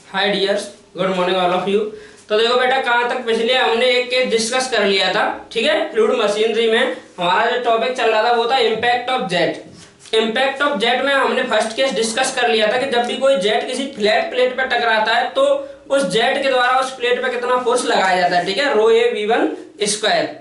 Hi dears, good morning all of you. तो देखो बेटा, कहाँ तक पिछले हमने एक केस डिस्कस कर लिया था, ठीक है। फ्लूइड मशीनरी में हमारा जो टॉपिक चल रहा था वो था impact of jet. Impact of jet में हमने फर्स्ट केस डिस्कस कर लिया था कि जब भी कोई जेट किसी फ्लैट प्लेट पर टकराता है तो उस जेट के द्वारा उस प्लेट पर कितना फोर्स लगाया जाता है, ठीक है, रो ए V1 स्क्वायर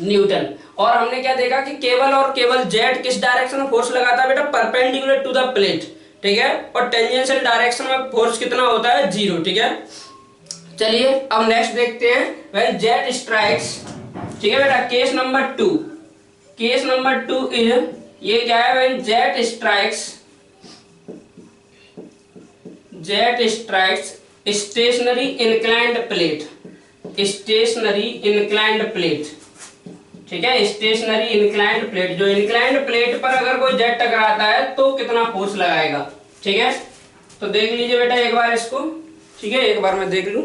न्यूटन। और हमने क्या देखा कि केबल और केबल जेट किस डायरेक्शन में फोर्स लगाता है बेटा, परपेंडिकुलर टू द प्लेट, ठीक है। और टेंजेंशियल डायरेक्शन में फोर्स कितना होता है, 0, ठीक है। चलिए अब नेक्स्ट देखते हैं, व्हेन जेट स्ट्राइक्स, ठीक है बेटा। Case number 2, case number 2 is, ये क्या है, when jet strikes stationary inclined plate, stationary inclined plate, ठीक है। स्टेशनरी इंक्लाइंड प्लेट, जो इंक्लाइंड प्लेट पर अगर कोई जेट टकराता है तो कितना फोर्स लगाएगा, ठीक है। तो देख लीजिए बेटा एक बार इसको, ठीक है, एक बार मैं देख लूं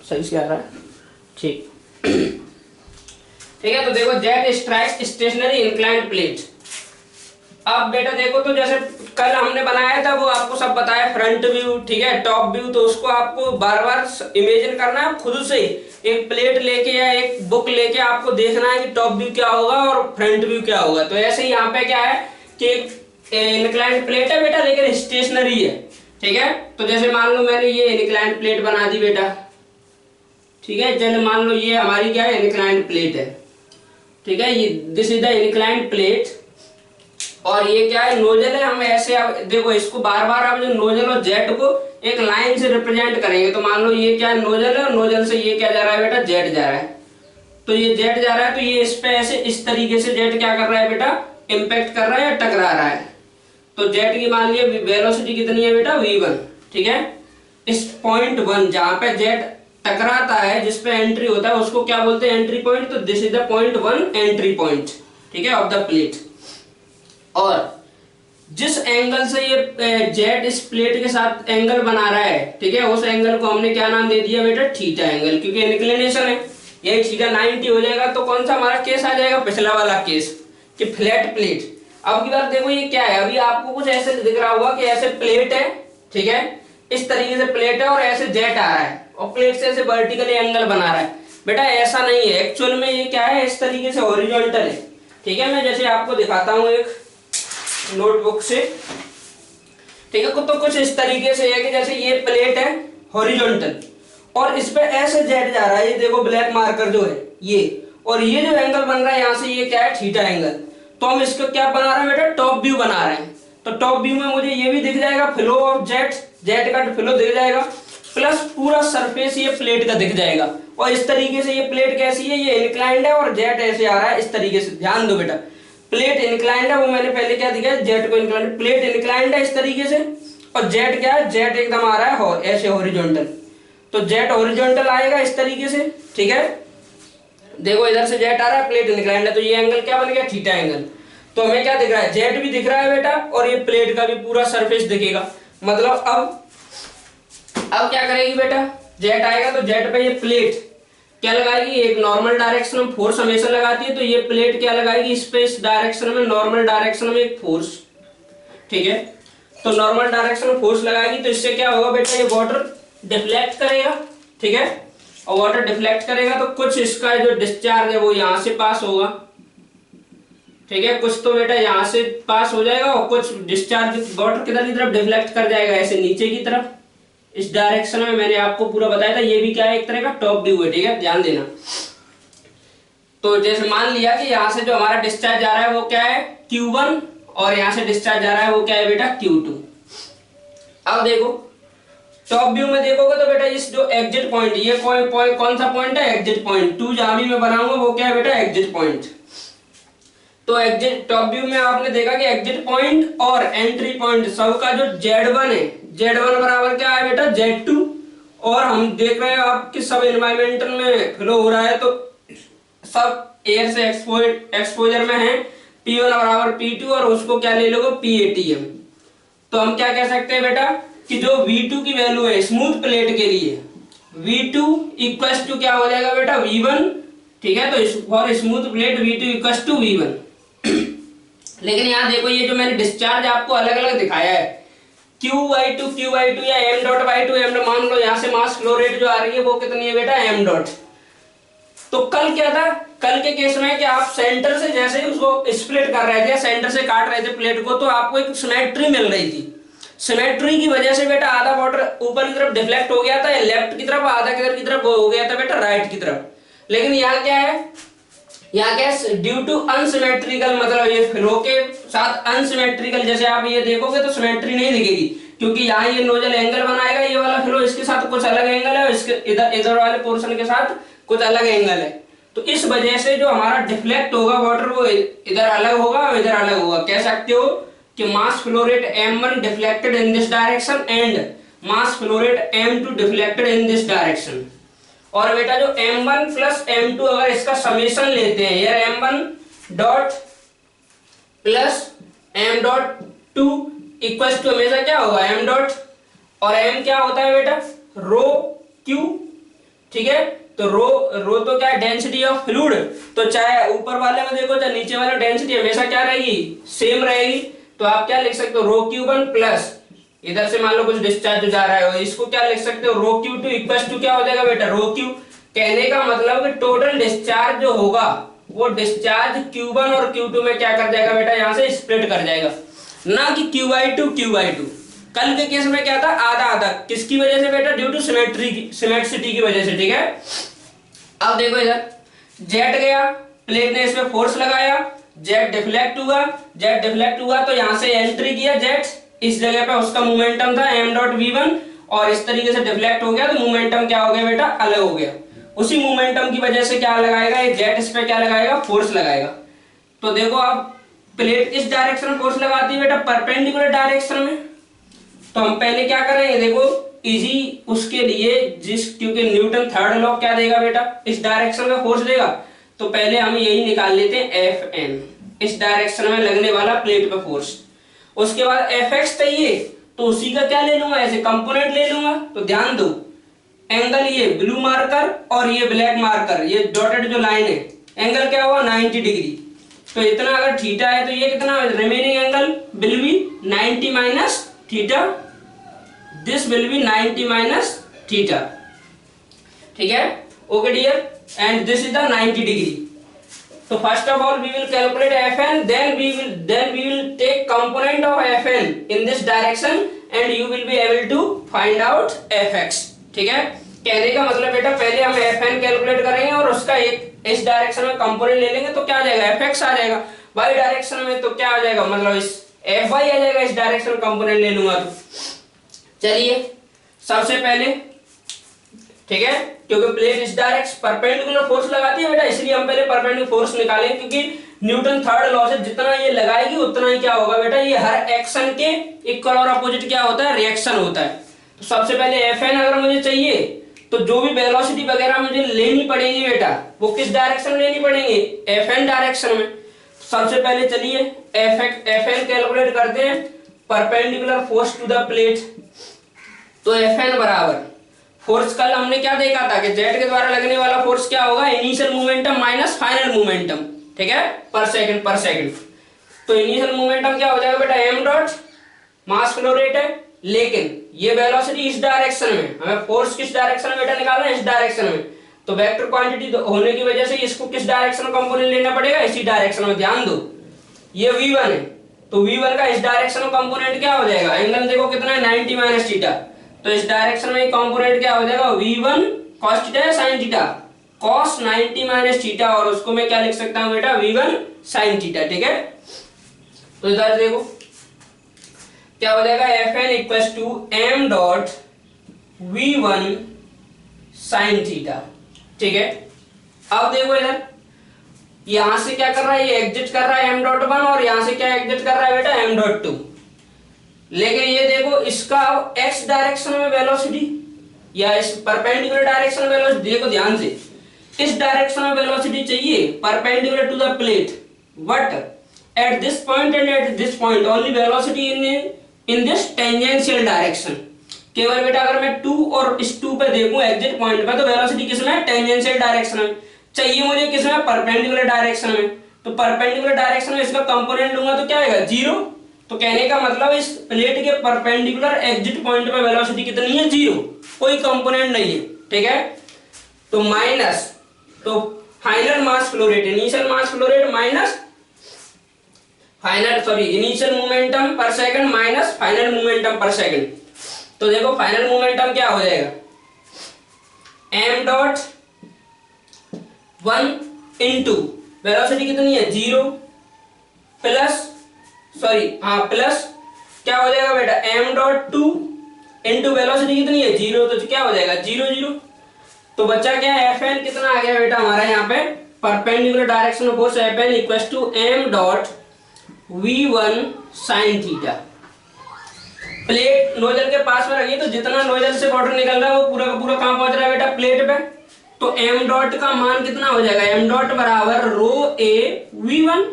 सही से आ रहा है, ठीक ठीक है। तो देखो, jet strikes stationary inclined plate. अब बेटा देखो, तो जैसे कल हमने बनाया था वो आपको सब बताया, फ्रंट व्यू, ठीक है, टॉप व्यू। तो उसको आपको बार बार इमेजिन करना है खुद से, एक प्लेट लेके या एक बुक लेके आपको देखना है कि टॉप व्यू क्या होगा और फ्रंट व्यू क्या होगा। तो ऐसे ही यहाँ पे क्या है कि इंक्लाइंड प्लेट है बेटा, लेकिन स्टेशनरी है, ठीक है। तो जैसे मान लो मैंने ये इंक्लाइंड प्लेट बना दी बेटा, ठीक है। चलो मान लो ये हमारी क्या है, इंक्लाइंड प्लेट है, ठीक है। ये this is the inclined plate, और ये क्या है, नोजल है। हम ऐसे अब देखो इसको बार बार आप जो नोजल और जेट को एक लाइन से रिप्रेजेंट करेंगे। तो मान लो ये क्या है, नोजल है, और नोजल से ये क्या जा रहा है बेटा, जेट जा रहा है। तो ये जेट जा रहा है, तो ये इस पे ऐसे इस तरीके से जेट क्या कर रहा है बेटा, इम्पैक्ट कर रहा है या टकरा रहा है। तो जेट की मान लिया वेलोसिटी कितनी है बेटा, V1, ठीक है। इस पॉइंट 1 जहां पे जेट टकराता है, जिसपे एंट्री होता है, उसको क्या बोलते हैं, एंट्री पॉइंट। तो this is the point 1 entry point, ठीक है, ऑफ द प्लेट। और जिस एंगल से ये जेट इस प्लेट के साथ एंगल बना रहा है, ठीक है, उस एंगल को हमने क्या नाम दे दिया बेटा, थीटा एंगल, क्योंकि इंक्लिनेशन है। ये थीटा 90 हो जाएगा। तो कौन सा हमारा केस आ जाएगा, पिछला वाला केस, कि फ्लैट प्लेट। अब की बात देखो, ये क्या है, अभी आपको कुछ ऐसे दिख रहा होगा कि ऐसे प्लेट है, ठीक है, इस तरीके से प्लेट है और ऐसे जेट आ रहा है और प्लेट से ऐसे वर्टिकली एंगल बना रहा है। बेटा ऐसा नहीं है, एक्चुअल में ये क्या है, इस तरीके से हॉरिजॉन्टल है, ठीक है। मैं जैसे आपको दिखाता हूँ एक नोटबुक से, ठीक है। तो कुछ इस तरीके से है कि जैसे ये प्लेट है हॉरिजॉन्टल और इस पे ऐसे जेट जा रहा है, ये देखो ब्लैक मार्कर जो है ये, और ये जो एंगल बन रहा है यहाँ से, ये क्या है, थीटा एंगल। तो हम इसको क्या बना रहे हैं बेटा, टॉप व्यू बना रहे हैं। तो टॉप व्यू में मुझे ये भी दिख जाएगा, फ्लो ऑफ जेट, जेट का फ्लो दिख जाएगा, प्लस पूरा सरफेस ये प्लेट का दिख जाएगा। और इस तरीके से ये प्लेट कैसी है, ये इंक्लाइंड है और जेट ऐसे आ रहा है इस तरीके से। ध्यान दो बेटा, प्लेट इंक्लाइंड है, वो मैंने पहले क्या दिखाया, जेट को इंक्लाइंड, प्लेट इंक्लाइंड है इस तरीके से, और जेट क्या है, जेट एकदम आ रहा है ऐसे हॉरिजॉन्टल। तो जेट हॉरिजॉन्टल आएगा इस तरीके से, ठीक है। देखो इधर से जेट आ रहा है, प्लेट इंक्लाइंड है, तो ये एंगल क्या बन गया, थीटा एंगल। तो हमें क्या दिख रहा है, जेट भी दिख रहा है बेटा, और ये प्लेट का भी पूरा सरफेस दिखेगा। मतलब अब क्या करेगी बेटा, जेट आएगा तो जेट पे ये प्लेट क्या लगाएगी, एक नॉर्मल डायरेक्शन में फोर्स हमेशा लगाती है। तो ये प्लेट क्या लगाएगी, इस पे इस डायरेक्शन में, नॉर्मल डायरेक्शन में एक फोर्स, ठीक है। तो नॉर्मल डायरेक्शन में फोर्स लगाएगी, तो इससे क्या होगा बेटा, ये वाटर डिफ्लेक्ट करेगा, ठीक है। और वाटर डिफ्लेक्ट करेगा तो कुछ इसका जो डिस्चार्ज है वो यहाँ से पास होगा, ठीक है। कुछ तो बेटा यहाँ से पास हो जाएगा और कुछ डिस्चार्ज वाटर किधर की तरफ डिफ्लेक्ट कर जाएगा, ऐसे नीचे की तरफ, इस डायरेक्शन में। मैंने आपको पूरा बताया था, ये भी क्या है, एक तरह का टॉप व्यू है, ठीक है, ध्यान देना। तो जैसे मान लिया कि यहाँ से जो हमारा डिस्चार्ज जा रहा है वो क्या है, Q1, और यहाँ से डिस्चार्ज जा रहा है वो क्या है बेटा, Q2। अब देखो टॉप व्यू में देखोगे तो बेटा इस जो एग्जिट पॉइंट, ये कौन सा पॉइंट है, एग्जिट पॉइंट। 2 जहां भी मैं बनाऊंगा वो क्या है बेटा, एग्जिट पॉइंट। तो एग्जिट टॉप व्यू में आपने देखा कि एग्जिट पॉइंट और एंट्री पॉइंट सबका जो Z1 है, Z1 बराबर क्या है बेटा, Z2। और हम देख रहे हैं आपके सब एनवायरमेंटल में फ्लो हो रहा है, तो सब एयर से एक्सपोजर में है, P1 बराबर P2, और उसको क्या ले लोगे, PATM। तो हम क्या कह सकते हैं बेटा कि जो V2 की वैल्यू है स्मूथ प्लेट के लिए, V2 इक्वल्स टू क्या हो जाएगा बेटा, V1, ठीक है। तो for smooth plate V2 equals to V1। लेकिन यहाँ देखो, ये जो मैंने डिस्चार्ज आपको अलग अलग दिखाया है, Q/2 या m dot by two m, मान लो यहाँ से मास फ्लो रेट जो आ रही है वो कितनी है बेटा, m डॉट। तो कल क्या था, कल के केस में कि आप सेंटर से जैसे ही उसको स्प्लिट कर रहे थे, सेंटर से काट रहे थे प्लेट को, तो आपको एक सिमेट्री मिल रही थी। सिमेट्री की वजह से बेटा आधा वाटर ऊपर की तरफ डिफ्लेक्ट हो गया था लेफ्ट की तरफ, आधा किधर की तरफ हो गया था बेटा राइट की तरफ। लेकिन यहाँ क्या है, यहाँ क्या है, ड्यू टू अनसिमेट्रिकल, मतलब ये फ्लो के साथ अनसिमेट्रिकल, जैसे आप ये देखोगे तो सिमेट्री नहीं दिखेगी, क्योंकि यहाँ ये नोजल एंगल बनाएगा, ये वाला फ्लो इसके साथ कुछ अलग एंगल है, इसके इधर वाले पोर्शन के साथ कुछ अलग एंगल है। तो इस वजह से जो हमारा डिफ्लेक्ट होगा वाटर वो इधर अलग होगा और इधर अलग होगा। कह सकते हो कि mass flow rate m1 deflected in this direction and mass flow rate m2 deflected in this direction. और बेटा जो m1 प्लस m2 अगर इसका समेशन लेते हैं यार, m1 dot plus m dot 2 equals to हमेशा क्या होगा, m डॉट, और m क्या होता है बेटा, रो q, ठीक है। तो रो तो क्या है, डेंसिटी ऑफ फ्लूइड, तो चाहे ऊपर वाले में देखो चाहे नीचे वाले डेंसिटी हमेशा क्या रहेगी, सेम रहेगी। तो आप क्या लिख सकते हो, रो Q1 प्लस इधर से मान लो कुछ डिस्चार्ज जा रहा है, इसको क्या लिख सकते हो, रो Q2 इक्वल्स टू क्या हो जाएगा बेटा, रो Q। कहने का मतलब कि टोटल डिस्चार्ज जो होगा वो डिस्चार्ज Q1 और Q2 में क्या कर जाएगा बेटा, यहाँ से स्प्लिट कर जाएगा, ना कि Q/2। कल के केस में क्या था, आधा आधा, किसकी वजह से बेटा, ड्यू टू सिमेट्रिसिटी की वजह से, ठीक है। अब देखो इधर जेट गया, प्लेट ने इसमें फोर्स लगाया, जेट डिफ्लेक्ट हुआ, तो यहां से एंट्री किया जेट, इस जगह पे उसका मोमेंटम था m डॉट v1, और इस तरीके से डिफ्लेक्ट हो गया तो मोमेंटम क्या हो गया बेटा, अलग हो गया। उसी मोमेंटम की वजह से क्या लगाएगा ये जेट, इस पे क्या लगाएगा, फोर्स लगाएगा। तो देखो अब प्लेट इस डायरेक्शन में फोर्स लगाती है बेटा, परपेंडिकुलर डायरेक्शन में। तो हम पहले क्या करेंगे, देखो इजी उसके लिए क्योंकि न्यूटन थर्ड लॉ क्या देगा बेटा, इस डायरेक्शन में फोर्स देगा, तो पहले हम यही निकाल लेते हैं Fn, इस डायरेक्शन में लगने वाला प्लेट पे फोर्स। उसके बाद Fx चाहिए, तो उसी का क्या ले लूंगा, ऐसे कंपोनेंट ले लूंगा। तो ध्यान दो, एंगल ये ब्लू मार्कर और ये ब्लैक मार्कर, ये डॉटेड जो लाइन है, एंगल क्या हुआ 90 डिग्री। तो इतना अगर थीटा है तो ये कितना, remaining angle will be 90 minus theta, this will be 90 minus theta, ठीक है, okay dear, and this is the 90 degree. तो first of all we will calculate Fn, then we will take component of Fn in this direction and you will be able to find out Fx, ठीक है। कहने का मतलब बेटा पहले हम Fn calculate करेंगे और उसका एक इस डायरेक्शन में कंपोनेंट ले लेंगे, तो क्या आ जाएगा, Fx आ जाएगा। y डायरेक्शन में तो क्या आ जाएगा, मतलब इस Fy आ जाएगा, इस डायरेक्शन कंपोनेंट ले लूंगा तो। चलिए सबसे पहले, ठीक है, क्योंकि प्लेट इस डायरेक्शन परपेंडिकुलर फोर्स लगाती है बेटा, इसलिए हम पहले परपेंडिकुलर फोर्स निकालेंगे, क्योंकि न्यूटन थर्ड लॉ से जितना ये लगाएगी उतना ही क्या होगा बेटा, ये हर एक्शन के इक्वल और अपोजिट क्या होता है, रिएक्शन होता है। तो सबसे पहले Fn अगर मुझे चाहिए तो जो भी वेलोसिटी वगैरह मुझे लेनी पड़ेगी बेटा, वो किस डायरेक्शन में लेनी पड़ेगी, Fn डायरेक्शन में। सबसे पहले चलिए Fn कैलकुलेट करते हैं, perpendicular force to the plate. तो Fn बराबर फोर्स, कल हमने क्या देखा था कि जेट के द्वारा लगने वाला फोर्स क्या होगा, initial momentum minus final momentum, ठीक है, पर सेकंड। तो इनिशियल मोमेंटम क्या हो जाएगा बेटा, m dot, mass flow rate है, लेकिन ये वेलोसिटी इस डायरेक्शन में, हमें फोर्स किस डायरेक्शन में बेटा निकालना है, इस डायरेक्शन में। तो वेक्टर क्वांटिटी होने की वजह से इसको किस डायरेक्शन में कंपोनेंट लेना पड़ेगा, इसी डायरेक्शन में। ध्यान दो ये v1 है, तो v1 का इस डायरेक्शन में कंपोनेंट क्या हो जाएगा, एंगल देखो कितना है 90 माइनस थीटा, तो इस डायरेक्शन में कंपोनेंट क्या हो जाएगा, v1 cos theta sin theta, cos 90 minus theta, और उसको मैं क्या लिख सकता हूं बेटा, v1 sin थीटा, ठीक है। तो इधर देखो क्या हो जाएगा, Fn equals to m dot v1 sin theta, ठीक है। अब देखो इधर यहां से क्या कर रहा है, ये एग्जिट कर रहा है m डॉट 1, और यहां से क्या एग्जिट कर रहा है बेटा, m डॉट 2। लेकिन ये देखो इसका x डायरेक्शन में वेलोसिटी या इस परपेंडिकुलर डायरेक्शन में वेलोसिटी, देखो ध्यान से, इस डायरेक्शन में वेलोसिटी चाहिए perpendicular to the plate, but at this point and at this point only velocity in this tangential direction. केवल बेटा अगर मैं 2 और इस 2 पे देखूं एग्जिट पॉइंट पे, तो वेलोसिटी किसमें, टेंजेंशियल डायरेक्शन में चाहिए मुझे, किसमें, परपेंडिकुलर डायरेक्शन में। तो परपेंडिकुलर डायरेक्शन में इसका कंपोनेंट लूंगा तो क्या आएगा, 0। तो तो कहने का मतलब इस प्लेट के परपेंडिकुलर एग्जिट पॉइंट पे वेलोसिटी कितनी है, 0, कोई कंपोनेंट नहीं है, ठीक है। तो माइनस, तो final mass flow rate, initial mass flow rate minus initial momentum पर सेकंड माइनस फाइनल मोमेंटम पर सेकंड। तो देखो फाइनल मोमेंटम क्या हो जाएगा, m डॉट 1 इंटू वेलोसिटी कितनी है 0 प्लस प्लस क्या हो जाएगा बेटा m डॉट 2 इंटू वेलोसिटी कितनी है 0, तो क्या हो जाएगा 0 0। तो बच्चा क्या है Fn कितना आ गया बेटा हमारा यहाँ पे perpendicular direction of force Fn equal to m dot v1 sin theta. Plate nozzle के पास में रखिए तो जितना नोजल से वाटर निकल रहा है वो पूरा का पूरा कहां पहुंच रहा है बेटा प्लेट पे। तो m डॉट का मान कितना हो जाएगा, m डॉट बराबर रो a v1,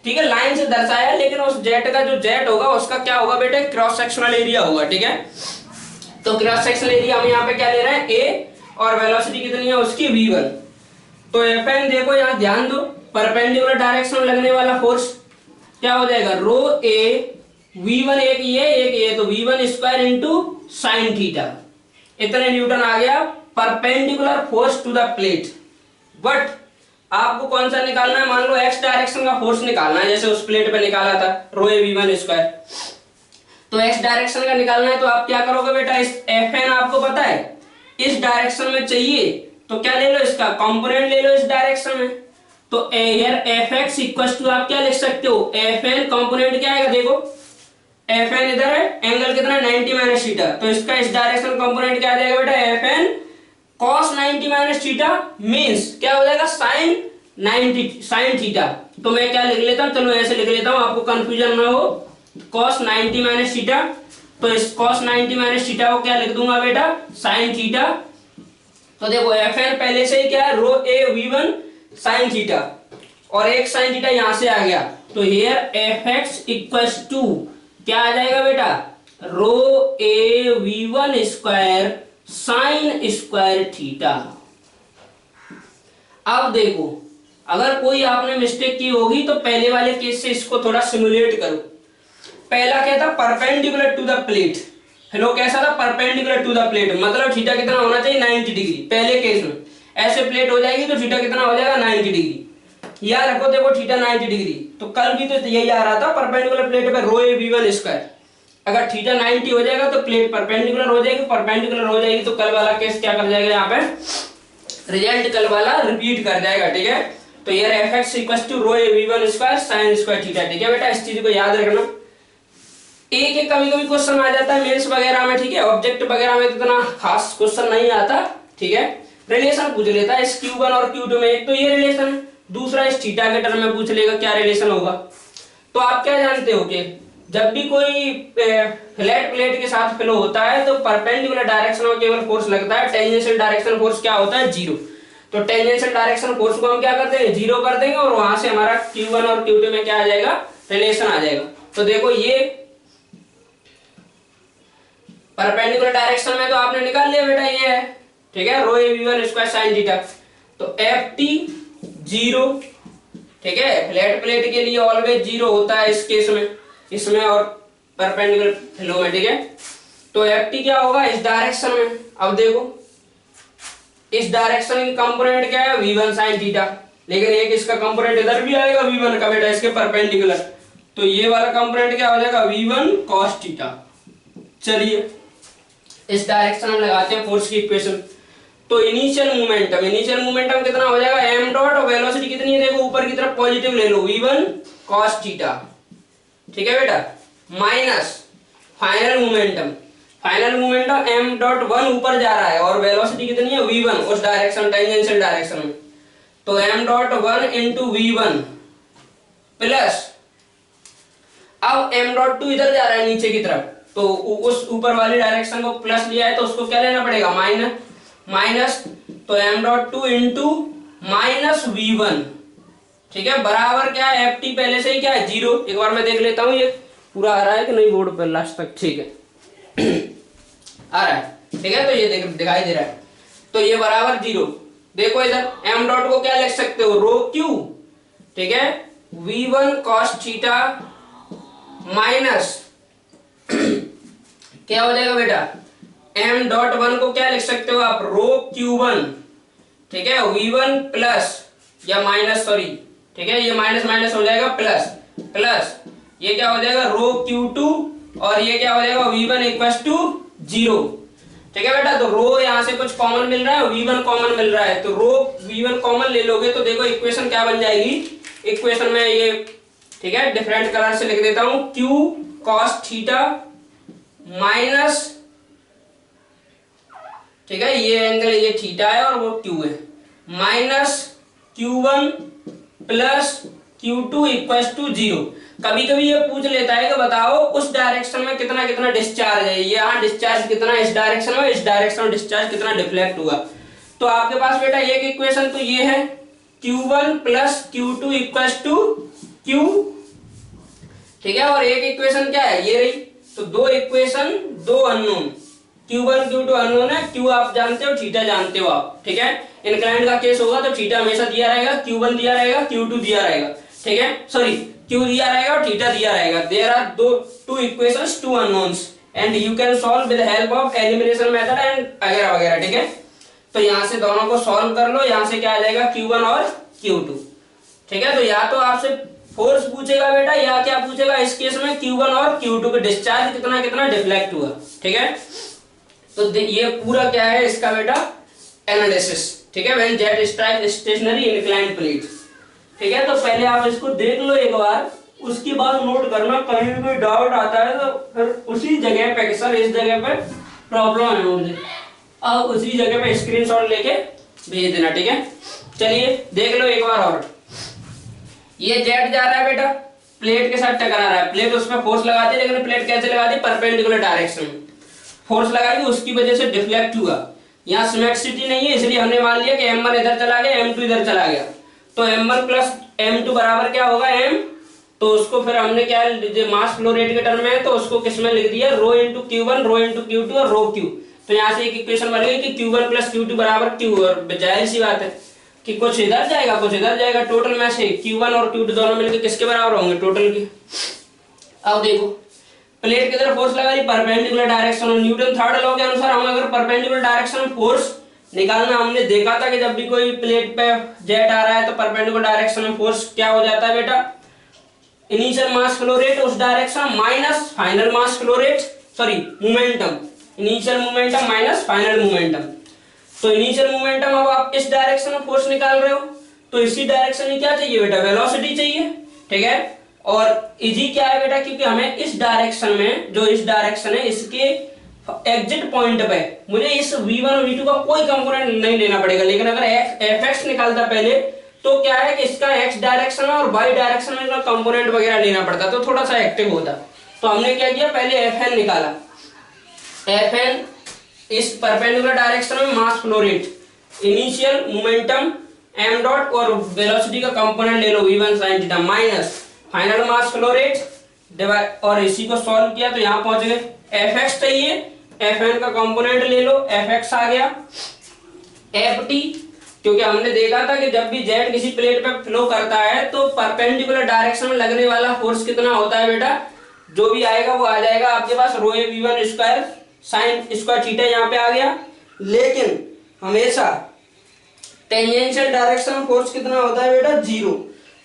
ठीक है, लाइन से दर्शाया, लेकिन उस जेट का जो जेट होगा उसका क्या होगा बेटा क्रॉस सेक्शनल एरिया होगा, ठीक है। तो क्रॉस सेक्शनल एरिया हम यहाँ पे क्या ले रहे हैं a और वेलोसिटी कितनी है उसकी v1। तो Fn देखो यहाँ ध्यान दो, परपेंडिकुलर डायरेक्शन में लगने वाला फोर्स क्या हो जाएगा रो a v1, एक ये तो v1 square into sine theta, इतने न्यूटन आ गया perpendicular force to the plate. But आपको कौन सा निकालना है, मान लो x डायरेक्शन का फोर्स निकालना है, जैसे उस प्लेट पे निकाला था रो ए v1 स्क्वायर। तो x डायरेक्शन का निकालना है तो आप क्या करोगे बेटा, इस Fn आपको पता है इस डायरेक्शन में चाहिए, तो क्या ले लो इसका कंपोनेंट ले लो इस डायरेक्शन में। तो हियर Fx इक्वल टू आप क्या लिख सकते हो, Fn कंपोनेंट क्या आएगा देखो, Fn इधर है, एंगल कितना 90 माइनस थीटा, तो इसका इस डायरेक्शन कंपोनेंट क्या आ जाएगा बेटा Fn cos 90 minus theta means क्या हो जाएगा sin थीटा। तो मैं क्या लिख लेता हूं, चलो ऐसे लिख लेता हूं आपको कंफ्यूजन ना हो, cos 90 माइनस थीटा, तो इस cos 90 माइनस थीटा को क्या लिख दूंगा बेटा sin थीटा। तो देखो Fn पहले से ही क्या है रो a v1 sin थीटा, और एक sin थीटा यहां से आ गया, तो हियर Fx इक्वल्स टू क्या आ जाएगा बेटा रो a v1 square sine square theta. अब देखो अगर कोई आपने मिस्टेक की होगी तो पहले वाले केस से इसको थोड़ा सिमुलेट करो। पहला क्या था perpendicular to the plate, hello कैसा था परपेंडिकुलर टू द प्लेट, मतलब थीटा कितना होना चाहिए 90 डिग्री। पहले केस में ऐसे प्लेट हो जाएगी तो थीटा कितना हो जाएगा 90 डिग्री। याद रखो देखो थीटा 90 डिग्री, तो कल भी तो यही आ रहा था परपेंडिकुलर प्लेट पे रो ए v1 स्क्वायर। अगर थीटा 90 हो जाएगा तो प्लेट परपेंडिकुलर हो जाएगी, परपेंडिकुलर हो जाएगी तो कल वाला केस क्या कर जाएगा, यहाँ पे रिजल्ट कल वाला रिपीट कर जाएगा, ठीक है। तो यार Fx equals to rho A v1 square sine square theta, ठीक है बेटा, इस चीज को याद रखना। एक कभी कभी क्वेश्चन आ जाता है मेंस वगैरह में, ठीक है, ऑब्जेक्ट वगैरह में इतना खास क्वेश्चन नहीं आता, ठीक है, रिलेशन पूछ लेता है इस q1 और q2 में, एक तो ये रिलेशन है, दूसरा इस थीटा के टर्म में पूछ लेगा क्या रिलेशन होगा। तो आप क्या जानते हो कि जब भी कोई फ्लैट प्लेट के साथ फ्लो होता है तो परपेंडिकुलर डायरेक्शन में केवल फोर्स लगता है, टेंजेंशियल डायरेक्शन फोर्स क्या होता है 0। तो टेंजेंशियल डायरेक्शन फोर्स को हम क्या करते हैं 0 कर देंगे, और वहां से हमारा q1 और q2 में क्या आ जाएगा रिलेशन आ जाएगा। तो देखो ये परपेंडिकुलर डायरेक्शन में तो आपने निकाल लिया बेटा, ये है, ठीक है, रो A v1 square sine theta. तो Ft 0, ठीक है, फ्लैट प्लेट के लिए ऑलवेज 0 होता है इस केस में, इसमें और परपेंडिकुलर फ्लो में, ठीक है। तो Ft क्या होगा इस डायरेक्शन में, अब देखो इस डायरेक्शन की कंपोनेंट क्या है v1 sin थीटा, लेकिन एक इसका कंपोनेंट इधर भी आएगा v1 का बेटा इसके परपेंडिकुलर, तो ये वाला कंपोनेंट क्या हो जाएगा v1 cos थीटा। चलिए इस डायरेक्शन में लगाते हैं फोर्स की इक्वेशन। तो इनिशियल मोमेंटम कितना हो जाएगा m डॉट, और वेलोसिटी कितनी है देखो ऊपर की तरफ पॉजिटिव ले लो v1 cos थीटा, ठीक है बेटा, minus final momentum m dot 1 ऊपर जा रहा है और वेलोसिटी कितनी है v1 उस डायरेक्शन टेंजेंशियल डायरेक्शन में, तो m dot 1 into v1 plus अब m डॉट 2 इधर जा रहा है नीचे की तरफ, तो उस ऊपर वाली डायरेक्शन को प्लस लिया है तो उसको क्या लेना पड़ेगा माइनस, तो m dot 2 into minus v1, ठीक है, बराबर क्या है Ft पहले से ही क्या है 0। एक बार मैं देख लेता हूं ये पूरा आ रहा है कि नहीं बोर्ड पर लास्ट तक, ठीक है आ रहा है, ठीक है, तो ये दिखाई दे रहा है, तो ये बराबर 0। देखो इधर m डॉट को क्या लिख सकते हो रो q, ठीक है, v1 cos थीटा माइनस क्या हो जाएगा बेटा, m डॉट वन को क्या लिख सकते हो आप, रो Q1, ठीक है, V1 प्लस या माइनस, सॉरी, ठीक है, ये माइनस माइनस हो जाएगा प्लस, प्लस ये क्या हो जाएगा रो Q2 और ये क्या हो जाएगा V1 इक्वल टू 0, ठीक है बेटा। तो रो यहाँ से कुछ कॉमन मिल रहा है, V1 कॉमन मिल रहा है, तो रो V1 कॉमन ले लोगे तो देखो इक्वेशन क्या बन जाएगी, इक्वेशन में ये, ठीक है, डिफरेंट कलर से लिख देता हूं, Q cos थीटा माइनस, ठीक है, ये एंगल ये थीटा है और वो Q है, minus Q1 plus Q2 equal to 0। कभी कभी ये पूछ लेता है कि बताओ उस डायरेक्शन में कितना कितना डिस्चार्ज है, ये यहाँ डिस्चार्ज कितना है इस डायरेक्शन में, इस डायरेक्शन में डिस्चार्ज कितना डिफ्लेक्ट हुआ। तो आपके पास बेटा एक इक्वेशन तो ये है Q1 plus Q2 equal to Q, ठीक है, और एक इक्वेशन क्या है ये रही। तो दो इक्वेशन, दो अननोन, Q1 Q2 अननोन है, Q आप जानते हो, थीटा जानते हो आप, ठीक है। इंक्लाइंड का केस होगा तो थीटा हमेशा दिया रहेगा, Q1 दिया रहेगा, Q2 दिया रहेगा, ठीक है, सॉरी Q दिया रहेगा और थीटा दिया रहेगा। There are two equations, two unknowns and you can solve with help of elimination method and वगैरह वगैरह, ठीक है। तो यहां से दोनों को सॉल्व कर लो, यहां से क्या आ जाएगा Q1 और Q2, ठीक है। तो या तो आपसे फोर्स पूछेगा बेटा या क्या पूछेगा इस केस में Q1 और Q2 का डिस्चार्ज कितना कितना डिफ्लेक्ट हुआ, ठीक है। तो ये पूरा क्या है इसका बेटा एनालिसिस, ठीक है, when jet strike stationary inclined plate, ठीक है। तो पहले आप इसको देख लो एक बार, उसके बाद नोट करना, कहीं भी कोई डाउट आता है तो फिर उसी जगह पे, सर इस जगह पे प्रॉब्लम है मुझे, अब उसी जगह पे स्क्रीनशॉट लेके भेज देना, ठीक है। चलिए देख लो एक बार और, ये जेट जा रहा है बेटा, प्लेट के साथ टकरा रहा है, प्लेट उस पर फोर्स लगा दी, लेकिन प्लेट कैसे लगा दी, परपेंडिकुलर डायरेक्शन में फोर्स लगाई, उसकी वजह से डिफ्लेक्ट हुआ। यहाँ सिमेट्रिसिटी नहीं है इसलिए हमने मान लिया कि m1 इधर चला गया, m2 इधर चला गया, तो m1 प्लस m2 बराबर क्या होगा m, तो उसको फिर हमने क्या मास फ्लो रेट के टर्म में है तो उसको किस में लिख दिया, rho into Q1, rho into Q2 और रो Q। तो यहाँ से एक इक्वेशन बन गई कि Q1 प्लस Q2 बराबर Q, और जाहिर सी बात है कि कुछ इधर जाएगा कुछ इधर जाएगा, टोटल में से Q1 और Q2 दोनों मिलकर किसके बराबर होंगे, टोटल के। अब देखो प्लेट की तरफ फोर्स लगा दी परपेंडिकुलर डायरेक्शन में, न्यूटन थर्ड लॉ के अनुसार हम अगर परपेंडिकुलर डायरेक्शन में फोर्स निकालना, हमने देखा था कि जब भी कोई प्लेट पे जेट आ रहा है तो परपेंडिकुलर डायरेक्शन में फोर्स क्या हो जाता है बेटा, इनिशियल मास फ्लो रेट उस direction minus final mass flow rate, sorry momentum, initial momentum minus final momentum. तो इनिशियल मोमेंटम, अब आप इस डायरेक्शन में फोर्स निकाल रहे हो तो इसी डायरेक्शन में क्या चाहिए बेटा, वेलोसिटी चाहिए, ठीक है। और इजी क्या है बेटा, क्योंकि हमें इस डायरेक्शन में, जो इस डायरेक्शन है इसके एग्जिट पॉइंट पे मुझे इस v1 और v2 का कोई कंपोनेंट नहीं लेना पड़ेगा, लेकिन अगर fx निकालता पहले तो क्या है कि इसका x डायरेक्शन और y डायरेक्शन में कंपोनेंट वगैरह लेना पड़ता तो थोड़ा सा एक्टिव होता। तो हमने क्या किया, पहले fn निकाला, fn इस परपेंडिकुलर डायरेक्शन में mass flow rate, initial momentum m dot और वेलोसिटी का कंपोनेंट ले लो v1 sin theta minus final mass flow rate divide, और इसी को सॉल्व किया तो यहां पहुंच गए। fx चाहिए, fn का कंपोनेंट ले लो, fx आ गया, ft क्योंकि हमने देखा था कि जब भी जेट किसी प्लेट पे फ्लो करता है तो परपेंडिकुलर डायरेक्शन में लगने वाला फोर्स कितना होता है बेटा, जो भी आएगा वो आ जाएगा आपके पास रो A v1 square sine square theta यहाँ पे आ गया। लेकिन हमेशा टेंजेंशियल डायरेक्शन में फोर्स कितना होता है बेटा, 0।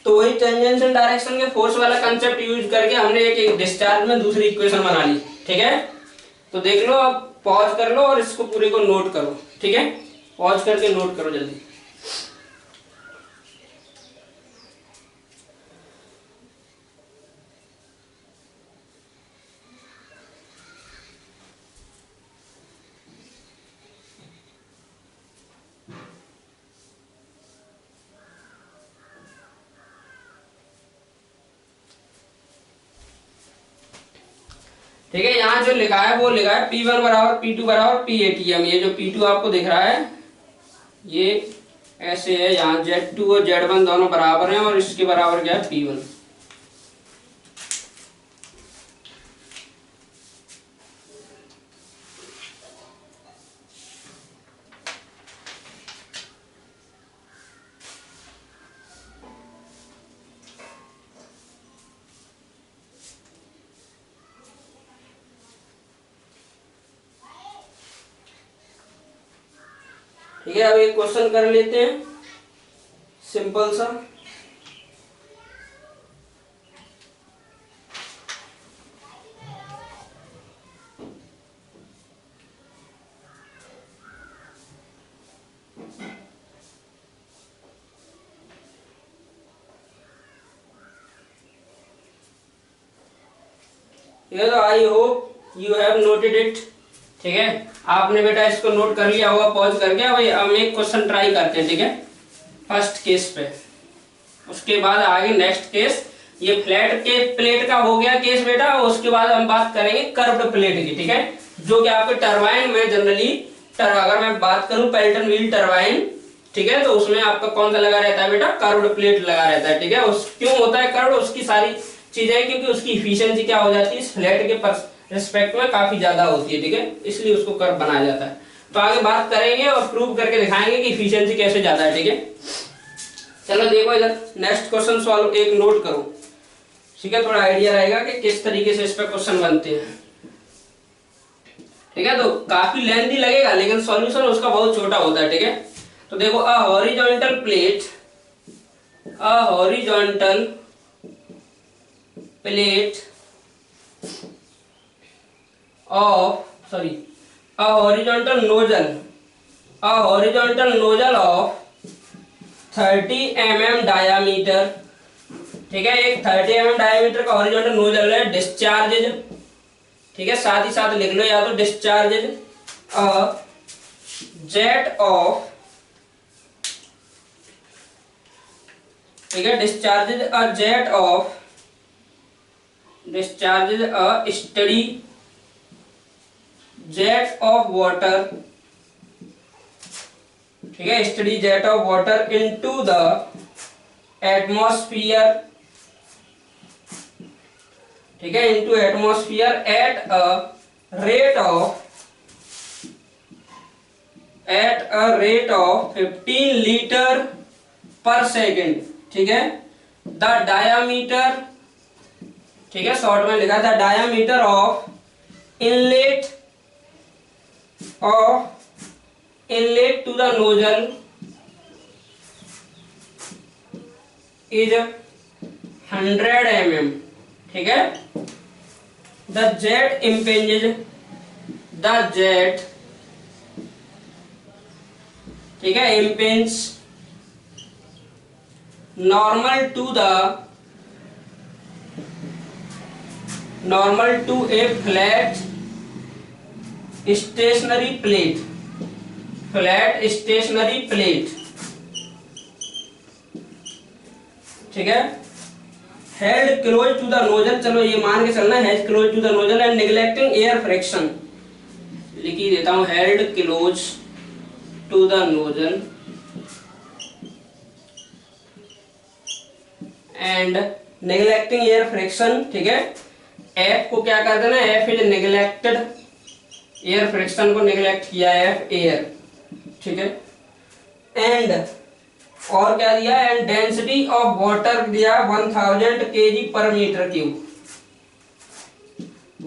तो वही टेंजेंशियल डायरेक्शन के फोर्स वाला कंसेप्ट यूज करके हमने एक डिस्चार्ज में दूसरी इक्वेशन बना ली, ठीक है। तो देख लो, अब पॉज कर लो और इसको पूरे को नोट करो, ठीक है, पॉज करके नोट करो जल्दी। ठीक है, यहाँ जो लिखा है वो लिखा है P1 बराबर P2 बराबर P ATM। ये जो P2 आपको दिख रहा है ये ऐसे है, यहाँ Z2 और Z1 दोनों बराबर हैं और इसके बराबर क्या है P1। ठीक है, अब एक क्वेश्चन कर लेते हैं सिंपल सा। ये तो I hope you have noted it. ठीक है, आपने बेटा इसको नोट कर लिया होगा पॉज करके। भाई हम एक क्वेश्चन ट्राई करते हैं, ठीक है, फर्स्ट केस पे, उसके बाद आगे नेक्स्ट केस। ये फ्लैट के प्लेट का हो गया केस बेटा, उसके बाद हम बात करेंगे कर्व्ड प्लेट की। ठीक है, जो कि आपके टरबाइन में जनरली अगर मैं बात करूं पेल्टन व्हील टरबाइन, ठीक है, तो उसमें आपका कौन सा लगा रहता है बेटा, कर्व्ड प्लेट लगा रहता है। ठीक है, उस क्यों होता है कर्व्ड, उसकी सारी चीजें, क्योंकि उसकी इफिशियंसी क्या हो जाती है इस फ्लैट के रिस्पेक्ट में काफी ज्यादा होती है। ठीक है, इसलिए उसको कर्व बनाया जाता है। तो आगे बात करेंगे और प्रूव करके दिखाएंगे कि इफिशियंसी कैसे ज्यादा है। ठीक है, चलो देखो इधर नेक्स्ट क्वेश्चन सॉल्व, एक नोट करो। ठीक है, थोड़ा आइडिया रहेगा कि किस तरीके से इस पे क्वेश्चन बनते हैं। ठीक है, तो काफी लेंथी लगेगा लेकिन सॉल्यूशन उसका बहुत छोटा होता है। ठीक है, तो देखो a horizontal plate, a horizontal plate of sorry a horizontal nozzle, a horizontal nozzle of 30 mm diameter. ठीक है, एक 30 mm डायामीटर का हॉरिजॉन्टल नोजल है, डिस्चार्जेज। ठीक है, साथ ही साथ लिख लो या तो डिस्चार्जेज अ जेट ऑफ, ठीक है, discharges a jet of, discharges a steady jet of water. ठीक है, steady jet of water into the atmosphere. ठीक है, into atmosphere at a rate of, at a rate of 15 litre per second. ठीक है, the diameter, ठीक है, short में लिखा था diameter of inlet, of inlet to the nozzle is 100 mm। ठीक है, the jet impinges, the jet, ठीक है, impinge normal to the, normal to a flat stationary plate, flat stationary plate. ठीक है, held close to the nozzle, चलो ये मान के चलना है close to the nozzle and neglecting air friction, लिख ही देता हूं, held close to the nozzle and neglecting air friction. ठीक है, एफ को क्या कर देना, F is neglected, air friction को नेग्लेक्ट किया है, एफ एयर। ठीक है, एंड और क्या दिया, एंड डेंसिटी ऑफ वाटर दिया 1000 kg पर मीटर क्यूब,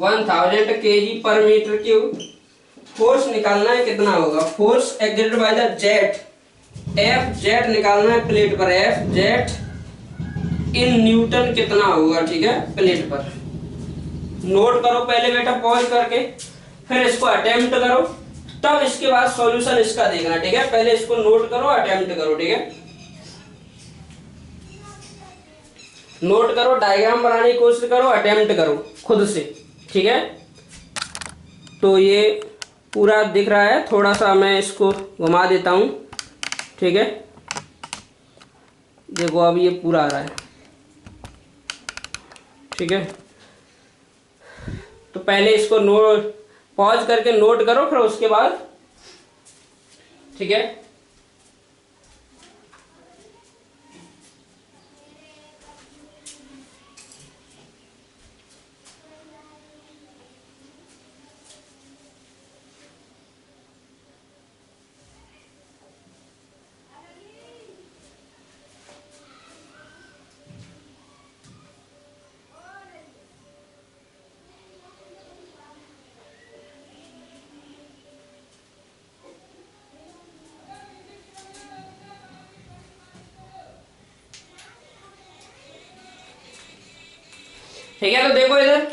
1000 kg पर मीटर क्यूब। फोर्स निकालना है कितना होगा, force exerted by the jet, F jet निकालना है प्लेट पर, एफ जेट इन न्यूटन कितना होगा। ठीक है, प्लेट पर नोट करो पहले बेटा पॉज करके, फिर इसको अटेम्प्ट करो, तब इसके बाद सॉल्यूशन इसका देखना। ठीक है, पहले इसको नोट करो, अटेम्प्ट करो। ठीक है, नोट करो, डायग्राम बनाने की कोशिश करो, अटेम्प्ट करो खुद से। ठीक है, तो ये पूरा दिख रहा है, थोड़ा सा मैं इसको घुमा देता हूं। ठीक है, देखो अब ये पूरा आ रहा है। ठीक है, तो पहले इसको नोट पॉज करके नोट करो, फिर उसके बाद, ठीक है, ठीक है, तो देखो इधर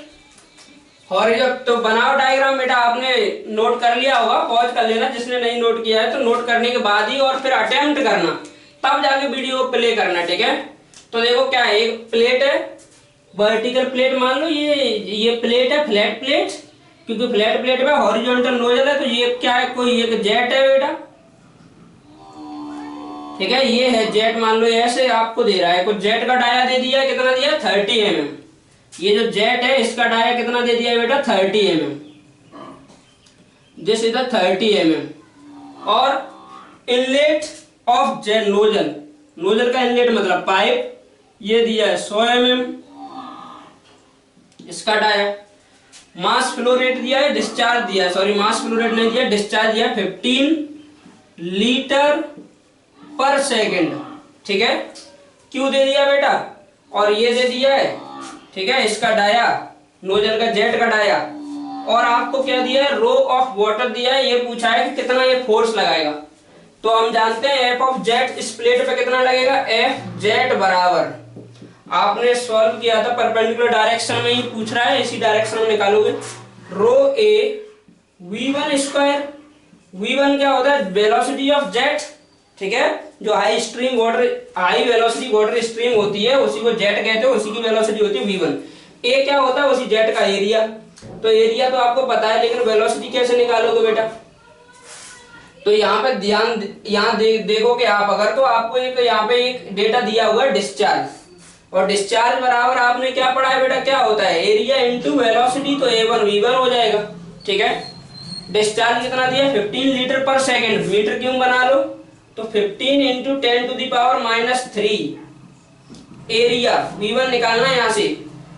हॉरिजॉन्टल, तो बनाओ डायग्राम बेटा, आपने नोट कर लिया होगा, पॉज कर लेना जिसने नहीं नोट किया है, तो नोट करने के बाद ही और फिर अटेम्प्ट करना, तब जाके वीडियो प्ले करना। ठीक है, तो देखो क्या है, एक प्लेट है, वर्टिकल प्लेट मान लो, ये प्लेट है, फ्लैट प्लेट, क्योंकि फ्लैट प्लेट में हॉरिजॉन्टल नोजल है, तो ये क्या है, कोई एक जेट है बेटा। ठीक है, ये है जेट, मान लो ऐसे आपको दे रहा है, कुछ जेट का डाया दे दिया, कितना दिया 30 mm। ये जो जेट है इसका डाया कितना दे दिया बेटा 30 mm, this is the 30 mm। और inlet of jet nozzle, nozzle का इनलेट मतलब पाइप, ये दिया है 100 mm इसका डाया। मास फ्लो रेट दिया है, डिस्चार्ज दिया है, सॉरी मास फ्लो रेट नहीं दिया, डिस्चार्ज दिया 15 लीटर पर सेकेंड। ठीक है, क्यों दे दिया बेटा, और ये दे दिया है। ठीक है, इसका डाया, नोजल का जेट का डाया, और आपको क्या दिया है, रो ऑफ वाटर दिया है, ये पूछा है कि कितना ये फोर्स लगाएगा। तो हम जानते हैं एफ ऑफ जेट इस प्लेट पे कितना लगेगा, एफ जेट बराबर, आपने सॉल्व किया था परपेंडिकुलर डायरेक्शन में ही पूछ रहा है, इसी डायरेक्शन में निकालोगे, रो ए v1 स्क्वायर, v1 क्या होता है, वेलोसिटी ऑफ जेट। ठीक है, जो high stream water, high velocity water stream होती है उसी को जेट कहते हैं, उसी की वेलोसिटी होती है v1। ए क्या होता है, उसी जेट का एरिया, तो एरिया तो आपको पता है, लेकिन वेलोसिटी कैसे निकालोगे बेटा। तो यहाँ पे ध्यान, यहाँ देखोगे आप अगर, तो आपको एक यहाँ पे एक डेटा दिया हुआ है डिस्चार्ज, और डिस्चार्ज बराबर आपने क्या पढ़ा है बेटा, क्या होता है एरिया इंटू वेलोसिटी, तो A1 V1 हो जाएगा। ठीक है, डिस्चार्ज कितना दिया 15 litre per second, metre cube बना लो, तो 15 into 10 to the power -3 area V1 निकालना है यहाँ से।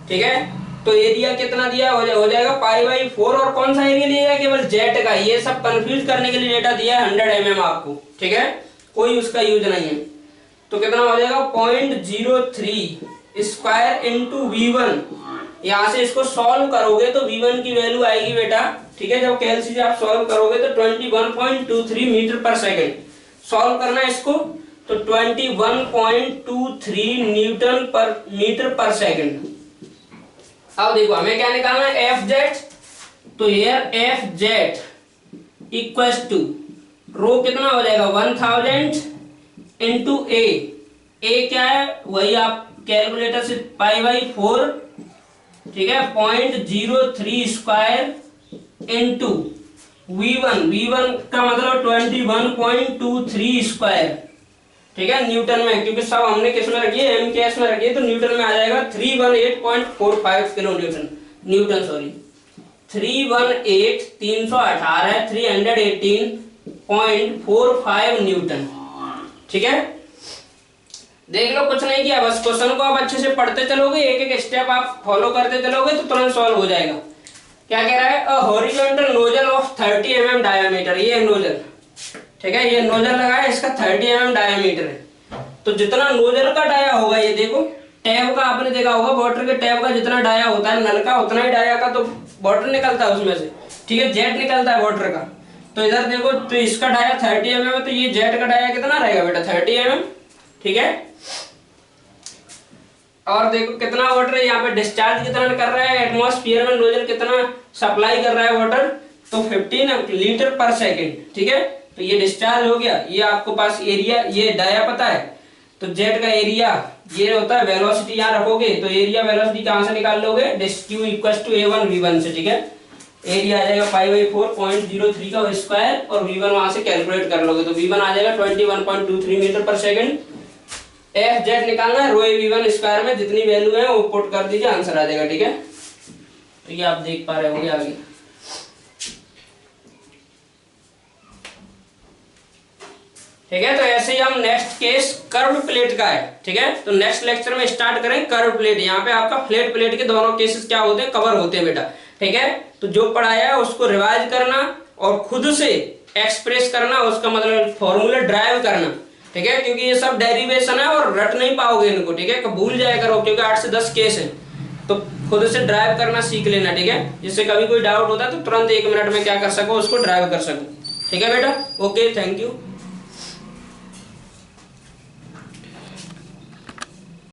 ठीक है, तो एरिया कितना दिया हो जाएगा π/4, और कौन सा एरिया लिया है, केवल जेट का, ये सब कंफ्यूज करने के लिए डेटा दिया है 100 mm आपको। ठीक है, कोई उसका यूज नहीं है, तो कितना हो जाएगा 0.03 स्क्वायर इंटू V1। यहाँ से इसको सॉल्व करोगे तो V1 की वैल्यू आएगी बेटा। ठीक है, जब कैलसी से आप सॉल्व करोगे तो 21.23 मीटर पर सेकेंड, सॉल्व करना है इसको, तो 21.23 न्यूटन पर मीटर पर सेकेंड। अब देखो हमें क्या निकालना है, एफ जेट, तो here F jet equals to rho कितना हो जाएगा 1000 इंटू ए क्या है, वही आप कैलकुलेटर से π/4। ठीक है, 0.03 स्क्वायर इंटू V1 का मतलब 21.23 स्क्वायर। ठीक है, न्यूटन में, क्योंकि सब हमने किस में रखी है, एम के एस में रखी है, तो न्यूटन में आ जाएगा 318.45 kilo Newton, Newton sorry 318.45 Newton. ठीक है, देख लो, कुछ नहीं किया, बस क्वेश्चन को आप अच्छे से पढ़ते चलोगे, एक एक स्टेप आप फॉलो करते चलोगे तो तुरंत सॉल्व हो जाएगा। क्या कह रहा है, a horizontal nozzle of 30 mm diameter, ये नोजल। ठीक है, ये नोजल लगा है, इसका 30 mm डायमीटर है, तो जितना नोजल का डाया होगा, ये देखो टैब का आपने देखा होगा, वाटर के टैब का जितना डाया होता है नल का, उतना ही डाया का तो वाटर निकलता है उसमें से। ठीक है, जेट निकलता है वाटर का, तो इधर देखो, तो इसका डाया 30 mm है, तो ये जेट का डाया कितना रहेगा बेटा 30 mm। ठीक है, और देखो कितना वाटर है यहाँ पे, डिस्चार्ज कितना कर रहा है एटमॉस्फेयर में, नोजल कितना सप्लाई कर रहा है वाटर, तो 15 लीटर पर सेकेंड। ठीक है, तो ये डिस्चार्ज हो गया, ये आपको पास एरिया, ये डाया पता है, तो जेट का एरिया ये होता है, वेलोसिटी यहाँ रखोगे तो एरिया वेलोसिटी कहाँ से निकाल लोगे, Q equals to A1 V1 से। ठीक है, एरिया आ जाएगा π/4.03 का स्क्वायर, और V1 वहां से कैलकुलेट कर लोगे, तो V1 आ जाएगा 21.23 मीटर पर सेकेंड। एफ जेट निकालना है, रो ए V1 स्क्वायर में जितनी वैल्यू है वो पुट कर दीजिए, आंसर आ जाएगा। ठीक है, तो ये आप देख पा रहे होंगे आगे। ठीक है, तो ऐसे ही हम नेक्स्ट केस कर्व प्लेट का है। ठीक है, तो नेक्स्ट लेक्चर में स्टार्ट करें कर्व प्लेट। यहाँ पे आपका फ्लैट प्लेट के दोनों केसेस क्या होते हैं, कवर होते हैं बेटा। ठीक है, तो जो पढ़ाया है उसको रिवाइज करना और खुद से एक्सप्रेस करना, उसका मतलब फॉर्मूला ड्राइव करना। ठीक है, क्योंकि ये सब डेरिवेशन है और रट नहीं पाओगे इनको। ठीक है, भूल जाया करो, क्योंकि 8 से 10 केस है, तो खुद से ड्राइव करना सीख लेना। ठीक है, जिससे कभी कोई डाउट होता है तो तुरंत 1 मिनट में क्या कर सको, उसको ड्राइव कर सको। ठीक है बेटा, ओके, थैंक यू।